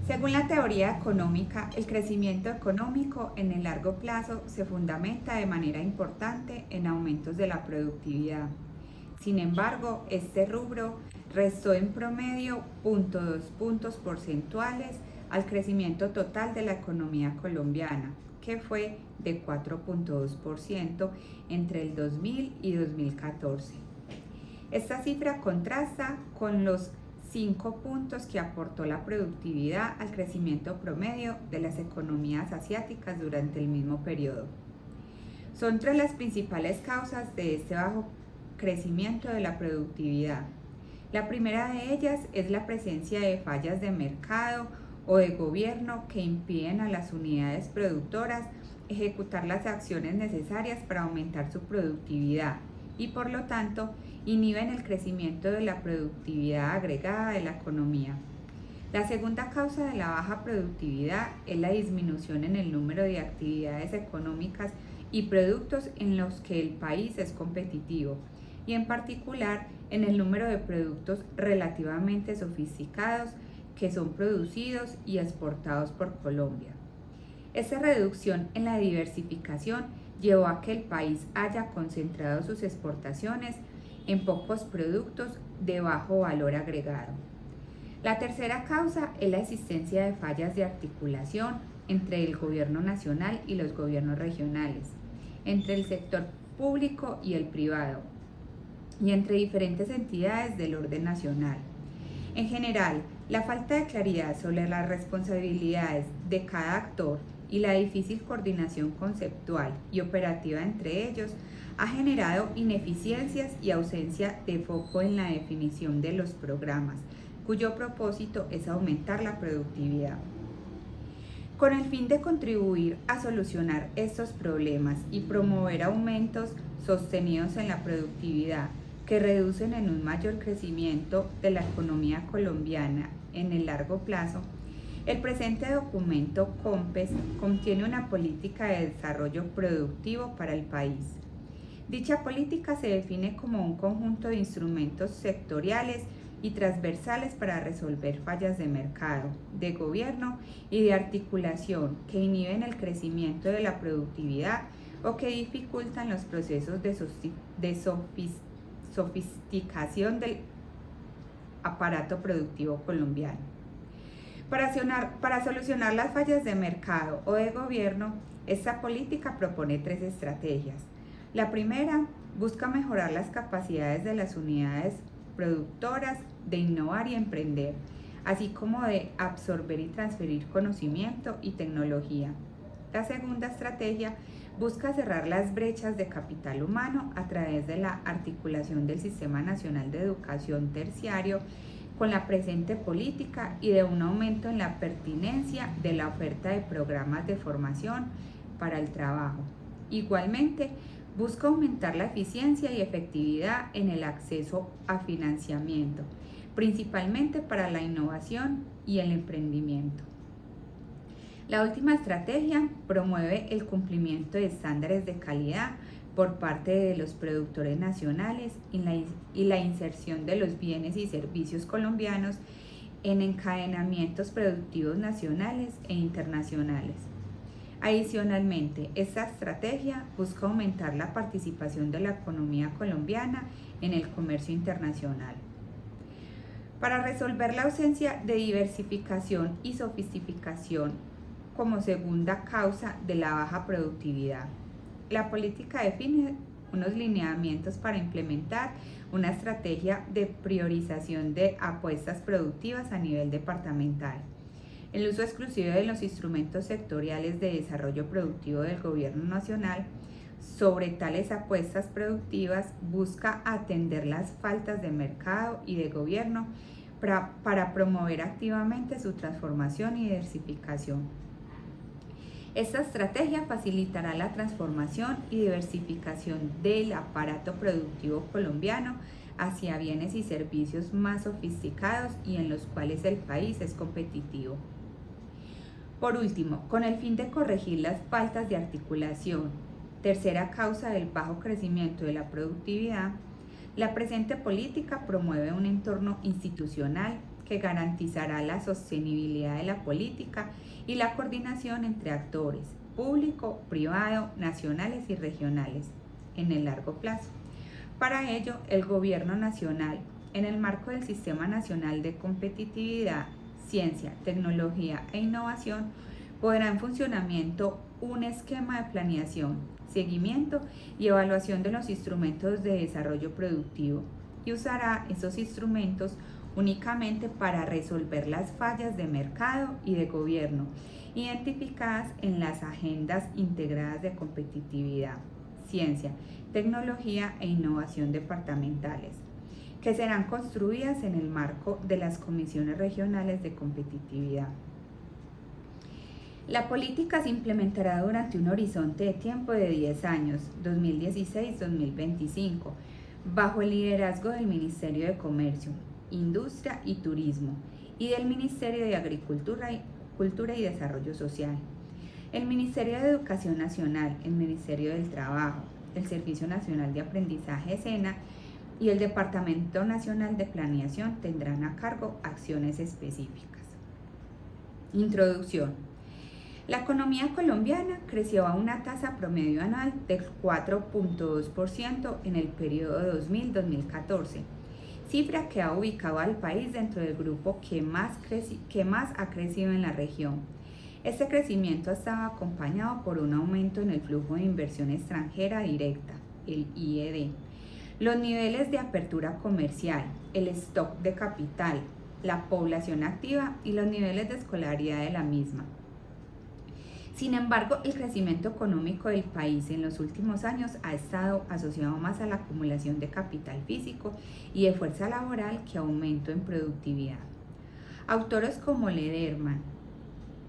Según la teoría económica, el crecimiento económico en el largo plazo se fundamenta de manera importante en aumentos de la productividad. Sin embargo, este rubro restó en promedio 0,2 puntos porcentuales al crecimiento total de la economía colombiana, que fue de 4,2% entre el 2000 y 2014. Esta cifra contrasta con los 5 puntos que aportó la productividad al crecimiento promedio de las economías asiáticas durante el mismo periodo. Son tres las principales causas de este bajo crecimiento de la productividad. La primera de ellas es la presencia de fallas de mercado o de gobierno que impiden a las unidades productoras ejecutar las acciones necesarias para aumentar su productividad y por lo tanto inhiben el crecimiento de la productividad agregada de la economía. La segunda causa de la baja productividad es la disminución en el número de actividades económicas y productos en los que el país es competitivo, y en particular en el número de productos relativamente sofisticados que son producidos y exportados por Colombia. Esta reducción en la diversificación llevó a que el país haya concentrado sus exportaciones en pocos productos de bajo valor agregado. La tercera causa es la existencia de fallas de articulación entre el gobierno nacional y los gobiernos regionales, entre el sector público y el privado, y entre diferentes entidades del orden nacional. En general, la falta de claridad sobre las responsabilidades de cada actor y la difícil coordinación conceptual y operativa entre ellos ha generado ineficiencias y ausencia de foco en la definición de los programas, cuyo propósito es aumentar la productividad. Con el fin de contribuir a solucionar estos problemas y promover aumentos sostenidos en la productividad que reducen en un mayor crecimiento de la economía colombiana en el largo plazo, el presente documento COMPES contiene una política de desarrollo productivo para el país. Dicha política se define como un conjunto de instrumentos sectoriales y transversales para resolver fallas de mercado, de gobierno y de articulación que inhiben el crecimiento de la productividad o que dificultan los procesos de sofisticación del aparato productivo colombiano. Para solucionar las fallas de mercado o de gobierno, esta política propone tres estrategias. La primera busca mejorar las capacidades de las unidades productoras de innovar y emprender, así como de absorber y transferir conocimiento y tecnología. La segunda estrategia busca cerrar las brechas de capital humano a través de la articulación del Sistema Nacional de Educación Terciario con la presente política y de un aumento en la pertinencia de la oferta de programas de formación para el trabajo. Igualmente, busca aumentar la eficiencia y efectividad en el acceso a financiamiento, principalmente para la innovación y el emprendimiento. La última estrategia promueve el cumplimiento de estándares de calidad por parte de los productores nacionales y la inserción de los bienes y servicios colombianos en encadenamientos productivos nacionales e internacionales. Adicionalmente, esta estrategia busca aumentar la participación de la economía colombiana en el comercio internacional. Para resolver la ausencia de diversificación y sofisticación como segunda causa de la baja productividad, la política define unos lineamientos para implementar una estrategia de priorización de apuestas productivas a nivel departamental. El uso exclusivo de los instrumentos sectoriales de desarrollo productivo del Gobierno Nacional sobre tales apuestas productivas busca atender las faltas de mercado y de gobierno para promover activamente su transformación y diversificación. Esta estrategia facilitará la transformación y diversificación del aparato productivo colombiano hacia bienes y servicios más sofisticados y en los cuales el país es competitivo. Por último, con el fin de corregir las faltas de articulación, tercera causa del bajo crecimiento de la productividad, la presente política promueve un entorno institucional que garantizará la sostenibilidad de la política y la coordinación entre actores público, privado, nacionales y regionales en el largo plazo. Para ello, el Gobierno Nacional, en el marco del Sistema Nacional de Competitividad, Ciencia, Tecnología e Innovación, pondrá en funcionamiento un esquema de planeación, seguimiento y evaluación de los instrumentos de desarrollo productivo y usará esos instrumentos únicamente para resolver las fallas de mercado y de gobierno identificadas en las agendas integradas de competitividad, ciencia, tecnología e innovación departamentales, que serán construidas en el marco de las comisiones regionales de competitividad. La política se implementará durante un horizonte de tiempo de 10 años, 2016-2025, bajo el liderazgo del Ministerio de Comercio, Industria y Turismo y del Ministerio de Agricultura y Desarrollo Social, el Ministerio de Educación Nacional, el Ministerio del Trabajo, el Servicio Nacional de Aprendizaje SENA y el Departamento Nacional de Planeación tendrán a cargo acciones específicas. Introducción. La economía colombiana creció a una tasa promedio anual del 4.2% en el periodo 2000-2014, cifra que ha ubicado al país dentro del grupo que más ha crecido en la región. Este crecimiento ha estado acompañado por un aumento en el flujo de inversión extranjera directa, el IED, los niveles de apertura comercial, el stock de capital, la población activa y los niveles de escolaridad de la misma. Sin embargo, el crecimiento económico del país en los últimos años ha estado asociado más a la acumulación de capital físico y de fuerza laboral que a aumento en productividad. Autores como Lederman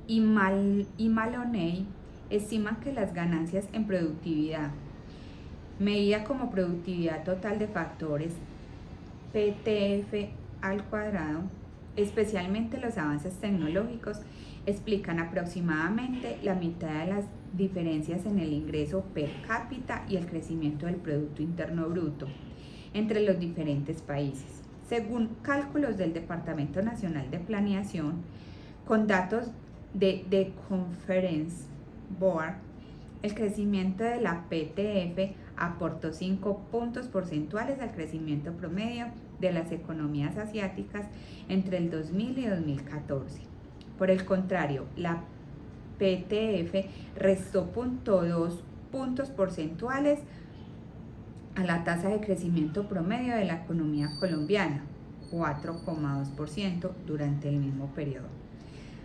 y Maloney estiman que las ganancias en productividad, medida como productividad total de factores PTF al cuadrado, especialmente los avances tecnológicos, explican aproximadamente la mitad de las diferencias en el ingreso per cápita y el crecimiento del Producto Interno Bruto entre los diferentes países. Según cálculos del Departamento Nacional de Planeación, con datos de The Conference Board, el crecimiento de la PTF aportó 5 puntos porcentuales al crecimiento promedio de las economías asiáticas entre el 2000 y 2014. Por el contrario, la PTF restó 0.2 puntos porcentuales a la tasa de crecimiento promedio de la economía colombiana, 4,2% durante el mismo periodo.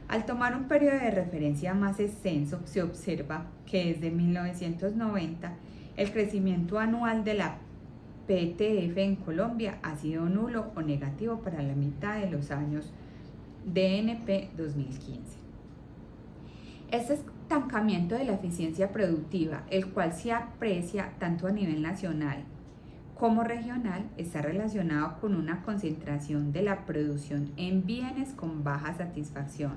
Al tomar un periodo de referencia más extenso, se observa que desde 1990 el crecimiento anual de la PTF en Colombia ha sido nulo o negativo para la mitad de los años DNP 2015. Este estancamiento de la eficiencia productiva, el cual se aprecia tanto a nivel nacional como regional, está relacionado con una concentración de la producción en bienes con baja satisfacción.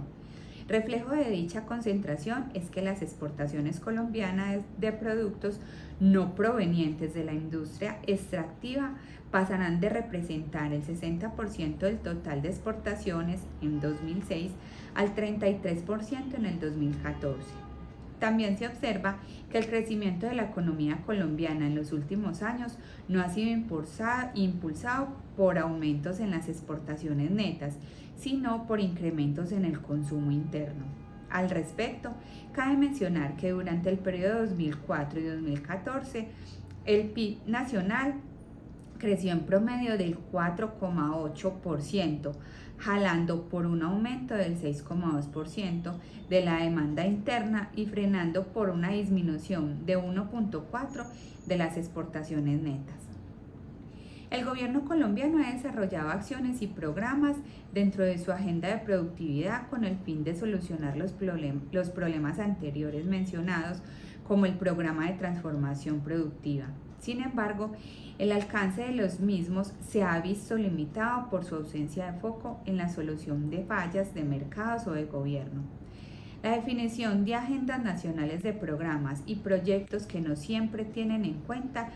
Reflejo de dicha concentración es que las exportaciones colombianas de productos no provenientes de la industria extractiva pasarán de representar el 60% del total de exportaciones en 2006 al 33% en el 2014. También se observa que el crecimiento de la economía colombiana en los últimos años no ha sido impulsado por aumentos en las exportaciones netas, sino por incrementos en el consumo interno. Al respecto, cabe mencionar que durante el periodo 2004 y 2014, el PIB nacional creció en promedio del 4,8%, jalando por un aumento del 6,2% de la demanda interna y frenando por una disminución de 1,4% de las exportaciones netas. El gobierno colombiano ha desarrollado acciones y programas dentro de su agenda de productividad con el fin de solucionar los problemas anteriores mencionados, como el programa de transformación productiva. Sin embargo, el alcance de los mismos se ha visto limitado por su ausencia de foco en la solución de fallas de mercados o de gobierno. La definición de agendas nacionales de programas y proyectos que no siempre tienen en cuenta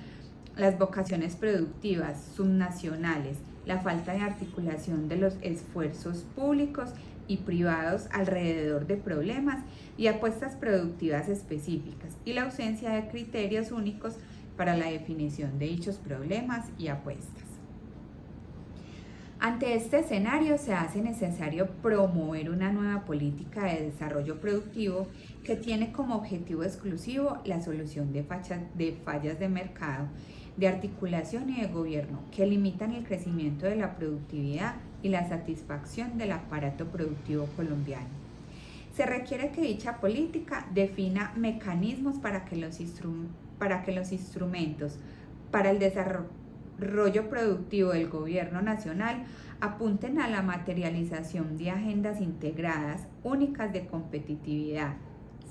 las vocaciones productivas subnacionales la falta de articulación de los esfuerzos públicos y privados alrededor de problemas y apuestas productivas específicas y la ausencia de criterios únicos para la definición de dichos problemas y apuestas. Ante este escenario se hace necesario promover una nueva política de desarrollo productivo que tiene como objetivo exclusivo la solución de fallas de mercado, de articulación y de gobierno que limitan el crecimiento de la productividad y la satisfacción del aparato productivo colombiano. Se requiere que dicha política defina mecanismos para que los instrumentos para el desarrollo productivo del gobierno nacional apunten a la materialización de agendas integradas únicas de competitividad,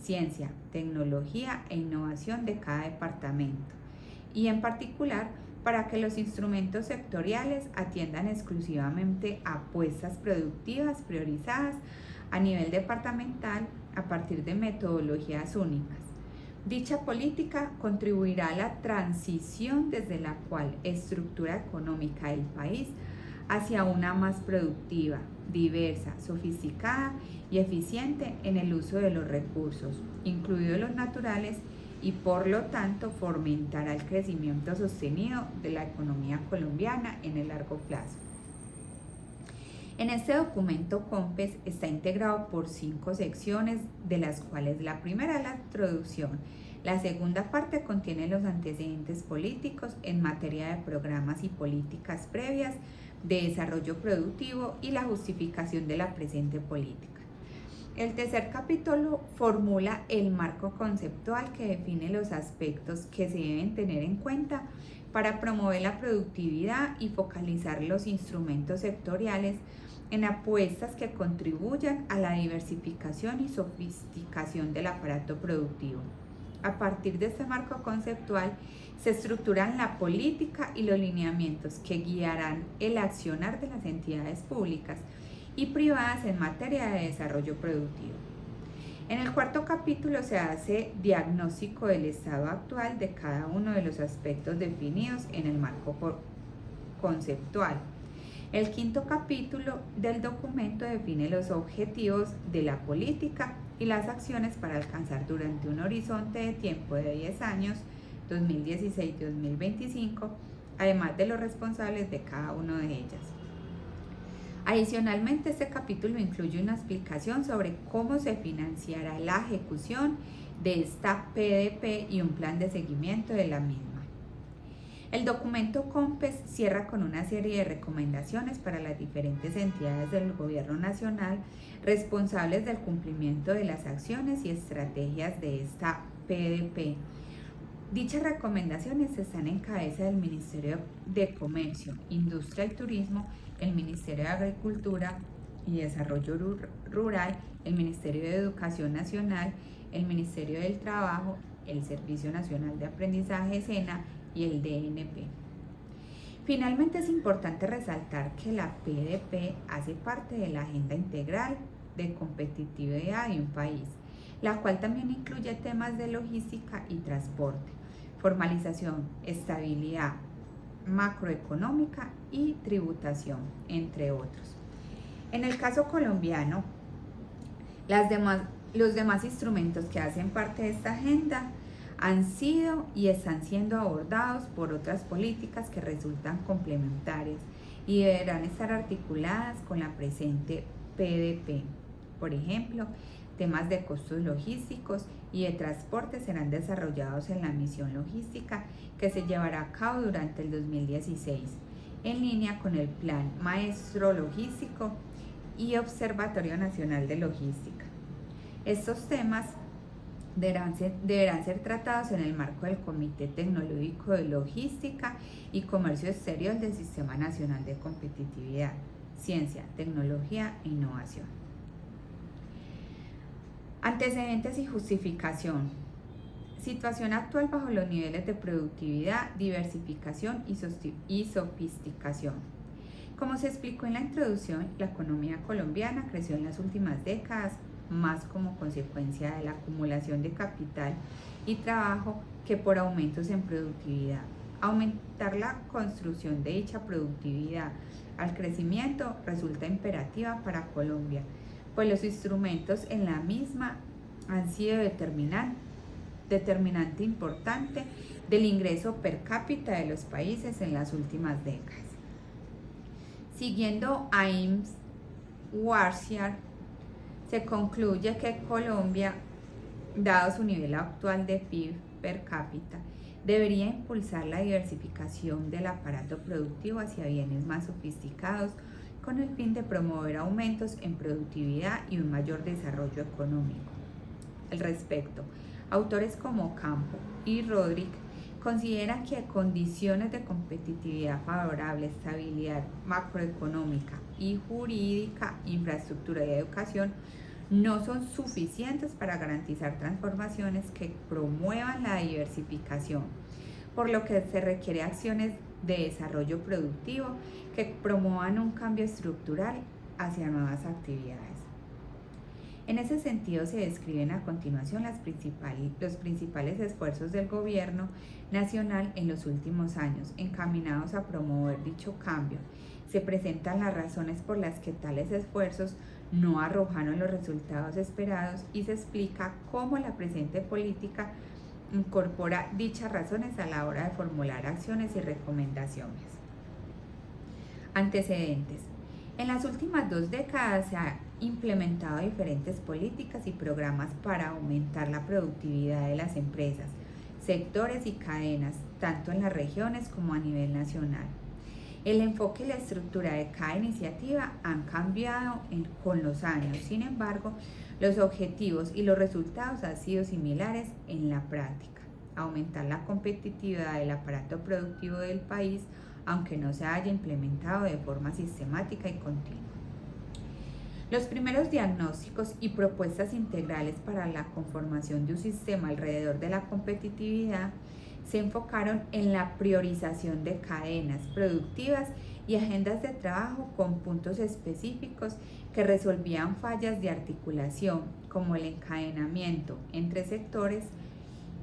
ciencia, tecnología e innovación de cada departamento, y en particular para que los instrumentos sectoriales atiendan exclusivamente a apuestas productivas priorizadas a nivel departamental a partir de metodologías únicas. Dicha política contribuirá a la transición desde la actual estructura económica del país hacia una más productiva, diversa, sofisticada y eficiente en el uso de los recursos, incluidos los naturales, y por lo tanto fomentará el crecimiento sostenido de la economía colombiana en el largo plazo. En este documento COMPES está integrado por 5 secciones, de las cuales la primera es la introducción. La segunda parte contiene los antecedentes políticos en materia de programas y políticas previas de desarrollo productivo y la justificación de la presente política. El tercer capítulo formula el marco conceptual que define los aspectos que se deben tener en cuenta para promover la productividad y focalizar los instrumentos sectoriales en apuestas que contribuyan a la diversificación y sofisticación del aparato productivo. A partir de este marco conceptual se estructuran la política y los lineamientos que guiarán el accionar de las entidades públicas y privadas en materia de desarrollo productivo. En el cuarto capítulo se hace diagnóstico del estado actual de cada uno de los aspectos definidos en el marco conceptual. El quinto capítulo del documento define los objetivos de la política y las acciones para alcanzar durante un horizonte de tiempo de 10 años, 2016-2025, además de los responsables de cada una de ellas. Adicionalmente, este capítulo incluye una explicación sobre cómo se financiará la ejecución de esta PDP y un plan de seguimiento de la misma. El documento COMPES cierra con una serie de recomendaciones para las diferentes entidades del Gobierno Nacional responsables del cumplimiento de las acciones y estrategias de esta PDP. Dichas recomendaciones están en cabeza del Ministerio de Comercio, Industria y Turismo, el Ministerio de Agricultura y Desarrollo Rural, el Ministerio de Educación Nacional, el Ministerio del Trabajo, el Servicio Nacional de Aprendizaje SENA y el DNP. Finalmente, es importante resaltar que la PDP hace parte de la Agenda Integral de Competitividad de un país, la cual también incluye temas de logística y transporte, formalización, estabilidad macroeconómica y tributación, entre otros. En el caso colombiano, los demás instrumentos que hacen parte de esta agenda han sido y están siendo abordados por otras políticas que resultan complementarias y deberán estar articuladas con la presente PDP. Por ejemplo, temas de costos logísticos y de transporte serán desarrollados en la misión logística que se llevará a cabo durante el 2016, en línea con el Plan Maestro Logístico y Observatorio Nacional de Logística. Estos temas deberán ser tratados en el marco del Comité Tecnológico de Logística y Comercio Exterior del Sistema Nacional de Competitividad, Ciencia, Tecnología e Innovación. Antecedentes y justificación. Situación actual bajo los niveles de productividad, diversificación y sofisticación. Como se explicó en la introducción, la economía colombiana creció en las últimas décadas más como consecuencia de la acumulación de capital y trabajo que por aumentos en productividad. Aumentar la construcción de dicha productividad al crecimiento resulta imperativa para Colombia, pues los instrumentos en la misma han sido determinante importante del ingreso per cápita de los países en las últimas décadas. Siguiendo a Ames Warshar, se concluye que Colombia, dado su nivel actual de PIB per cápita, debería impulsar la diversificación del aparato productivo hacia bienes más sofisticados con el fin de promover aumentos en productividad y un mayor desarrollo económico. Al respecto, autores como Campo y Rodríguez consideran que condiciones de competitividad favorable, estabilidad macroeconómica y jurídica, infraestructura y educación no son suficientes para garantizar transformaciones que promuevan la diversificación, por lo que se requiere acciones de desarrollo productivo que promuevan un cambio estructural hacia nuevas actividades. En ese sentido se describen a continuación los principales esfuerzos del gobierno nacional en los últimos años encaminados a promover dicho cambio. Se presentan las razones por las que tales esfuerzos no arrojaron los resultados esperados y se explica cómo la presente política incorpora dichas razones a la hora de formular acciones y recomendaciones. Antecedentes. En las últimas 2 décadas se han implementado diferentes políticas y programas para aumentar la productividad de las empresas, sectores y cadenas, tanto en las regiones como a nivel nacional. El enfoque y la estructura de cada iniciativa han cambiado con los años, sin embargo, los objetivos y los resultados han sido similares en la práctica: aumentar la competitividad del aparato productivo del país, aunque no se haya implementado de forma sistemática y continua. Los primeros diagnósticos y propuestas integrales para la conformación de un sistema alrededor de la competitividad se enfocaron en la priorización de cadenas productivas y agendas de trabajo con puntos específicos que resolvían fallas de articulación, como el encadenamiento entre sectores,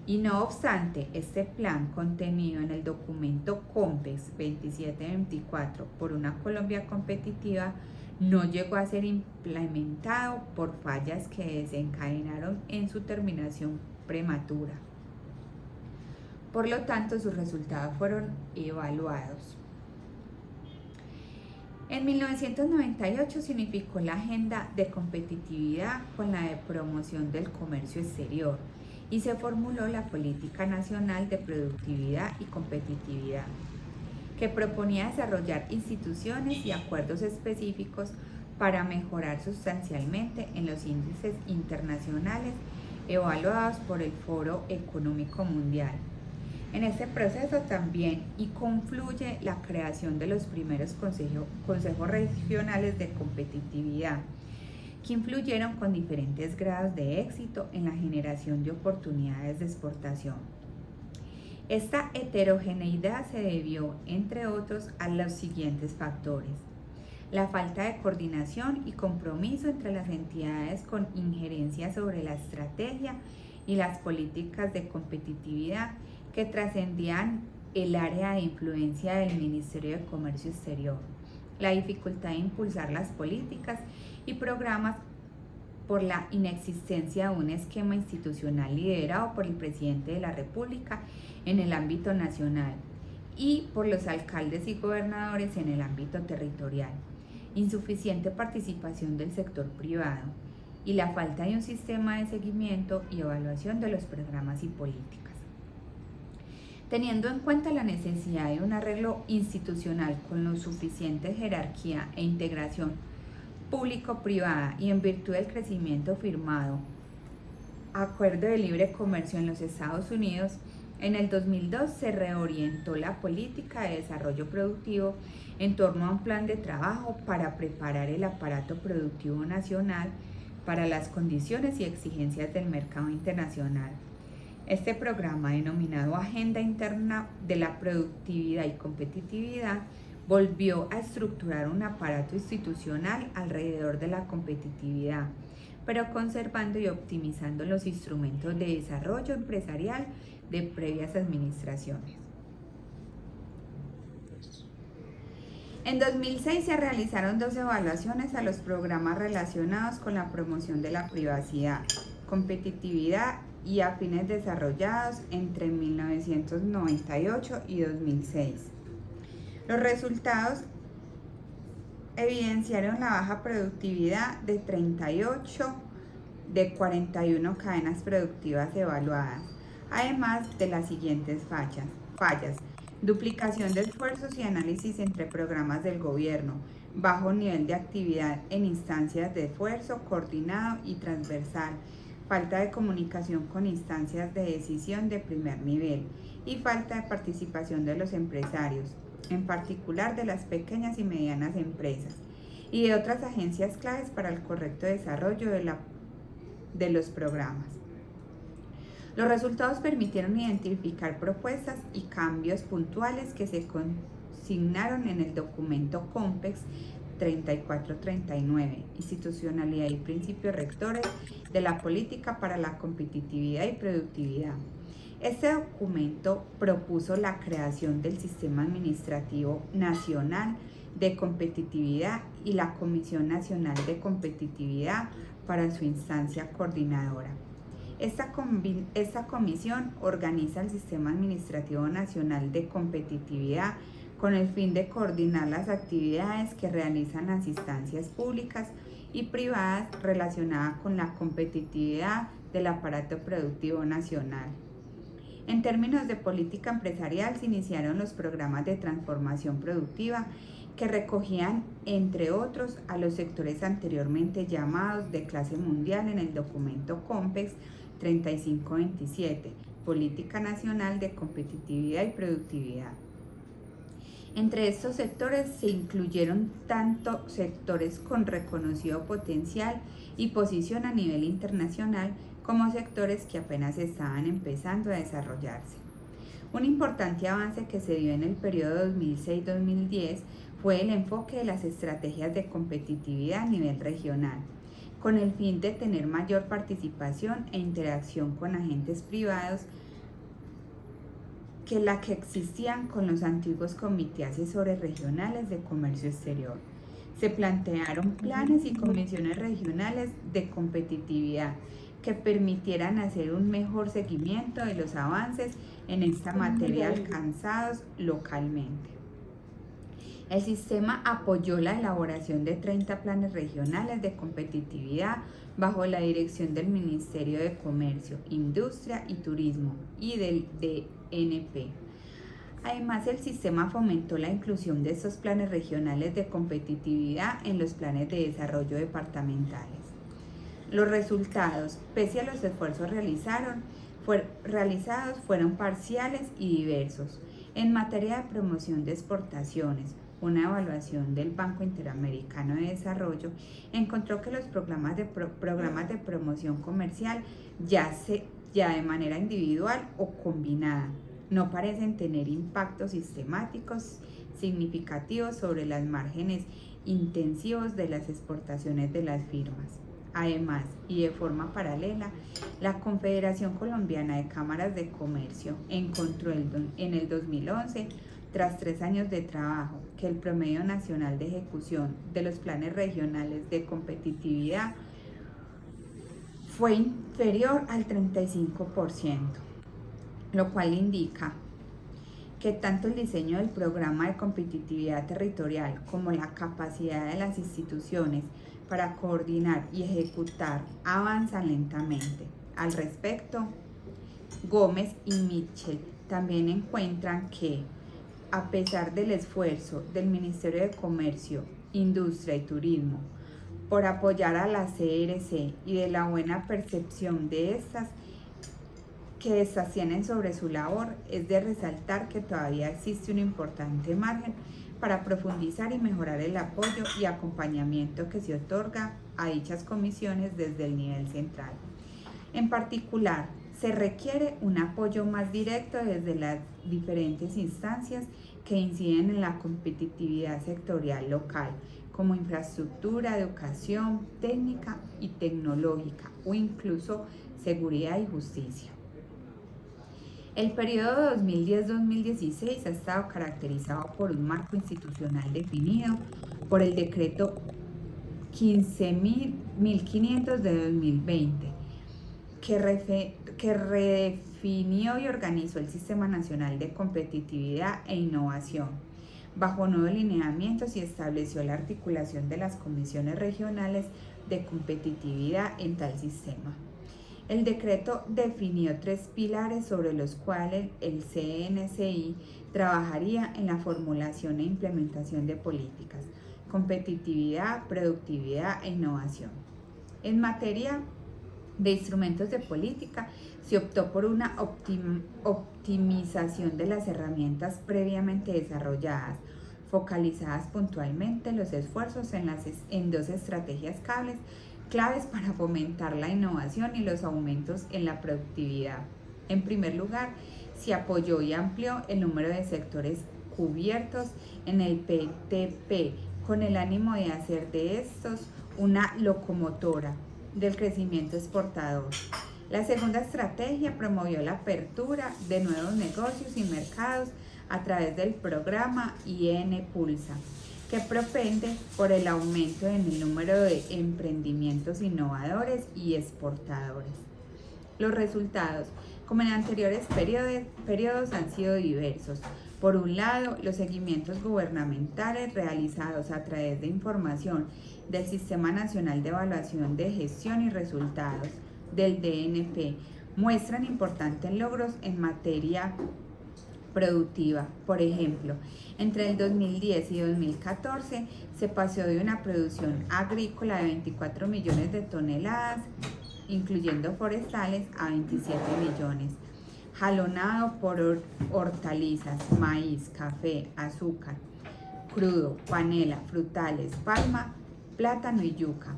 y no obstante, este plan contenido en el documento COMPES 2724 por una Colombia competitiva no llegó a ser implementado por fallas que desencadenaron en su terminación prematura. Por lo tanto, sus resultados fueron evaluados. En 1998 se unificó la agenda de competitividad con la de promoción del comercio exterior y se formuló la Política Nacional de Productividad y Competitividad, que proponía desarrollar instituciones y acuerdos específicos para mejorar sustancialmente en los índices internacionales evaluados por el Foro Económico Mundial. En este proceso también confluye la creación de los primeros consejos regionales de competitividad, que influyeron con diferentes grados de éxito en la generación de oportunidades de exportación. Esta heterogeneidad se debió, entre otros, a los siguientes factores: la falta de coordinación y compromiso entre las entidades con injerencia sobre la estrategia y las políticas de competitividad que trascendían el área de influencia del Ministerio de Comercio Exterior, la dificultad de impulsar las políticas y programas por la inexistencia de un esquema institucional liderado por el presidente de la República en el ámbito nacional y por los alcaldes y gobernadores en el ámbito territorial, insuficiente participación del sector privado y la falta de un sistema de seguimiento y evaluación de los programas y políticas. Teniendo en cuenta la necesidad de un arreglo institucional con lo suficiente jerarquía e integración público-privada y en virtud del crecimiento firmado Acuerdo de Libre Comercio en los Estados Unidos, en el 2002 se reorientó la política de desarrollo productivo en torno a un plan de trabajo para preparar el aparato productivo nacional para las condiciones y exigencias del mercado internacional. Este programa, denominado Agenda Interna de la Productividad y Competitividad, volvió a estructurar un aparato institucional alrededor de la competitividad, pero conservando y optimizando los instrumentos de desarrollo empresarial de previas administraciones. En 2006 se realizaron 2 evaluaciones a los programas relacionados con la promoción de la privacidad, competitividad y a fines desarrollados entre 1998 y 2006. Los resultados evidenciaron la baja productividad de 38 de 41 cadenas productivas evaluadas, además de las siguientes fallas: duplicación de esfuerzos y análisis entre programas del gobierno, bajo nivel de actividad en instancias de esfuerzo coordinado y transversal, falta de comunicación con instancias de decisión de primer nivel y falta de participación de los empresarios, en particular de las pequeñas y medianas empresas, y de otras agencias claves para el correcto desarrollo de los programas. Los resultados permitieron identificar propuestas y cambios puntuales que se consignaron en el documento COMPEX 3439, Institucionalidad y Principios Rectores de la Política para la Competitividad y Productividad. Este documento propuso la creación del Sistema Administrativo Nacional de Competitividad y la Comisión Nacional de Competitividad para su instancia coordinadora. Esta comisión organiza el Sistema Administrativo Nacional de Competitividad con el fin de coordinar las actividades que realizan las instancias públicas y privadas relacionadas con la competitividad del aparato productivo nacional. En términos de política empresarial, se iniciaron los programas de transformación productiva que recogían, entre otros, a los sectores anteriormente llamados de clase mundial en el documento COMPEX 3527, Política Nacional de Competitividad y Productividad. Entre estos sectores se incluyeron tanto sectores con reconocido potencial y posición a nivel internacional como sectores que apenas estaban empezando a desarrollarse. Un importante avance que se dio en el periodo 2006-2010 fue el enfoque de las estrategias de competitividad a nivel regional, con el fin de tener mayor participación e interacción con agentes privados que la que existían con los antiguos comités asesores regionales de comercio exterior. Se plantearon planes y comisiones regionales de competitividad que permitieran hacer un mejor seguimiento de los avances en esta materia alcanzados localmente. El sistema apoyó la elaboración de 30 planes regionales de competitividad bajo la dirección del Ministerio de Comercio, Industria y Turismo y del DNP. Además, el sistema fomentó la inclusión de estos planes regionales de competitividad en los planes de desarrollo departamentales. Los resultados, pese a los esfuerzos realizados, fueron parciales y diversos. En materia de promoción de exportaciones, una evaluación del Banco Interamericano de Desarrollo encontró que los programas de promoción comercial, ya de manera individual o combinada, no parecen tener impactos sistemáticos significativos sobre los márgenes intensivos de las exportaciones de las firmas. Además, y de forma paralela, la Confederación Colombiana de Cámaras de Comercio encontró en el 2011, tras 3 años de trabajo, que el promedio nacional de ejecución de los planes regionales de competitividad fue inferior al 35%, lo cual indica que tanto el diseño del programa de competitividad territorial como la capacidad de las instituciones para coordinar y ejecutar avanzan lentamente. Al respecto, Gómez y Mitchell también encuentran que, a pesar del esfuerzo del Ministerio de Comercio, Industria y Turismo por apoyar a la CRC y de la buena percepción de estas que estas tienen sobre su labor, es de resaltar que todavía existe un importante margen para profundizar y mejorar el apoyo y acompañamiento que se otorga a dichas comisiones desde el nivel central. En particular, se requiere un apoyo más directo desde las diferentes instancias que inciden en la competitividad sectorial local, como infraestructura, educación, técnica y tecnológica, o incluso seguridad y justicia. El periodo 2010-2016 ha estado caracterizado por un marco institucional definido por el decreto 15.500 de 2020, que redefinió y organizó el Sistema Nacional de Competitividad e Innovación bajo nuevos lineamientos y estableció la articulación de las comisiones regionales de competitividad en tal sistema. El decreto definió 3 pilares sobre los cuales el CNCI trabajaría en la formulación e implementación de políticas: competitividad, productividad e innovación. En materia de instrumentos de política, se optó por una optimización de las herramientas previamente desarrolladas, focalizadas puntualmente los esfuerzos en 2 estrategias claves para fomentar la innovación y los aumentos en la productividad. En primer lugar, se apoyó y amplió el número de sectores cubiertos en el PTP, con el ánimo de hacer de estos una locomotora del crecimiento exportador. La segunda estrategia promovió la apertura de nuevos negocios y mercados a través del programa IN Pulsa, que propende por el aumento en el número de emprendimientos innovadores y exportadores. Los resultados, como en anteriores periodos, han sido diversos. Por un lado, los seguimientos gubernamentales realizados a través de información del Sistema Nacional de Evaluación de Gestión y Resultados, del DNP, muestran importantes logros en materia productiva. Por ejemplo, entre el 2010 y 2014 se pasó de una producción agrícola de 24 millones de toneladas, incluyendo forestales, a 27 millones, jalonado por hortalizas, maíz, café, azúcar, crudo, panela, frutales, palma, plátano y yuca.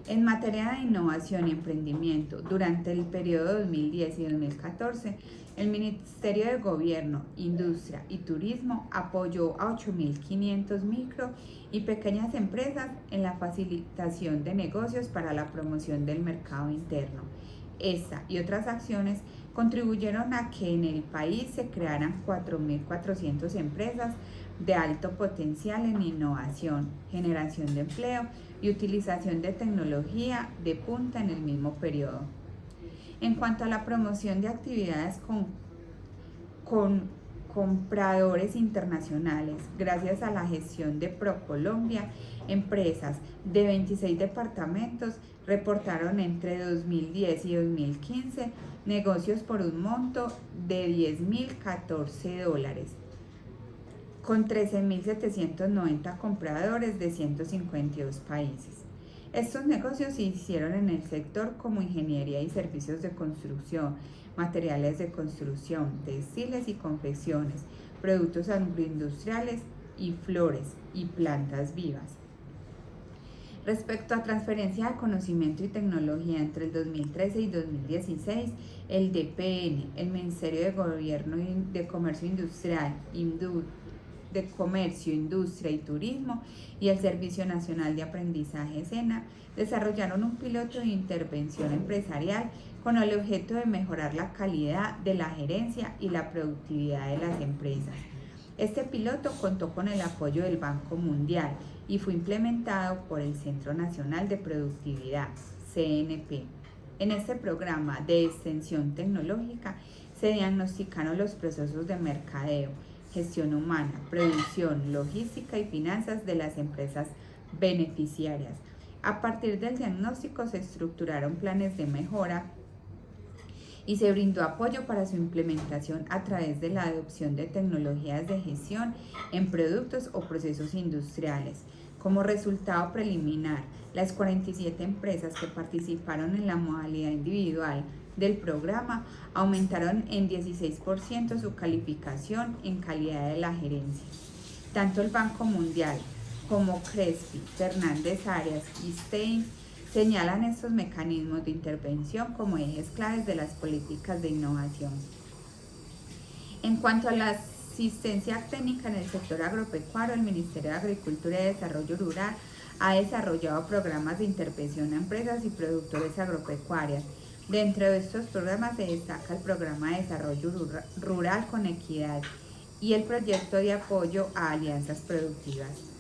En materia de innovación y emprendimiento, durante el periodo 2010 y 2014, el Ministerio de Gobierno, Industria y Turismo apoyó a 8.500 micro y pequeñas empresas en la facilitación de negocios para la promoción del mercado interno. Esta y otras acciones contribuyeron a que en el país se crearan 4.400 empresas de alto potencial en innovación, generación de empleo y utilización de tecnología de punta en el mismo periodo. En cuanto a la promoción de actividades con compradores internacionales, gracias a la gestión de ProColombia, empresas de 26 departamentos reportaron entre 2010 y 2015 negocios por un monto de $10.014, con 13.790 compradores de 152 países. Estos negocios se hicieron en el sector como ingeniería y servicios de construcción, materiales de construcción, textiles y confecciones, productos agroindustriales y flores y plantas vivas. Respecto a transferencia de conocimiento y tecnología entre el 2013 y 2016, el DPN, el Ministerio de Gobierno de Comercio Industrial, de Comercio, Industria y Turismo y el Servicio Nacional de Aprendizaje SENA desarrollaron un piloto de intervención empresarial con el objeto de mejorar la calidad de la gerencia y la productividad de las empresas. Este piloto contó con el apoyo del Banco Mundial y fue implementado por el Centro Nacional de Productividad, CNP. En este programa de extensión tecnológica se diagnosticaron los procesos de mercadeo, gestión humana, producción, logística y finanzas de las empresas beneficiarias. A partir del diagnóstico se estructuraron planes de mejora y se brindó apoyo para su implementación a través de la adopción de tecnologías de gestión en productos o procesos industriales. Como resultado preliminar, las 47 empresas que participaron en la modalidad individual del programa aumentaron en 16% su calificación en calidad de la gerencia. Tanto el Banco Mundial como Crespi, Fernández Arias y Stein señalan estos mecanismos de intervención como ejes claves de las políticas de innovación. En cuanto a la asistencia técnica en el sector agropecuario, el Ministerio de Agricultura y Desarrollo Rural ha desarrollado programas de intervención a empresas y productores agropecuarias Dentro de estos programas se destaca el Programa de Desarrollo Rural con Equidad y el proyecto de apoyo a alianzas productivas.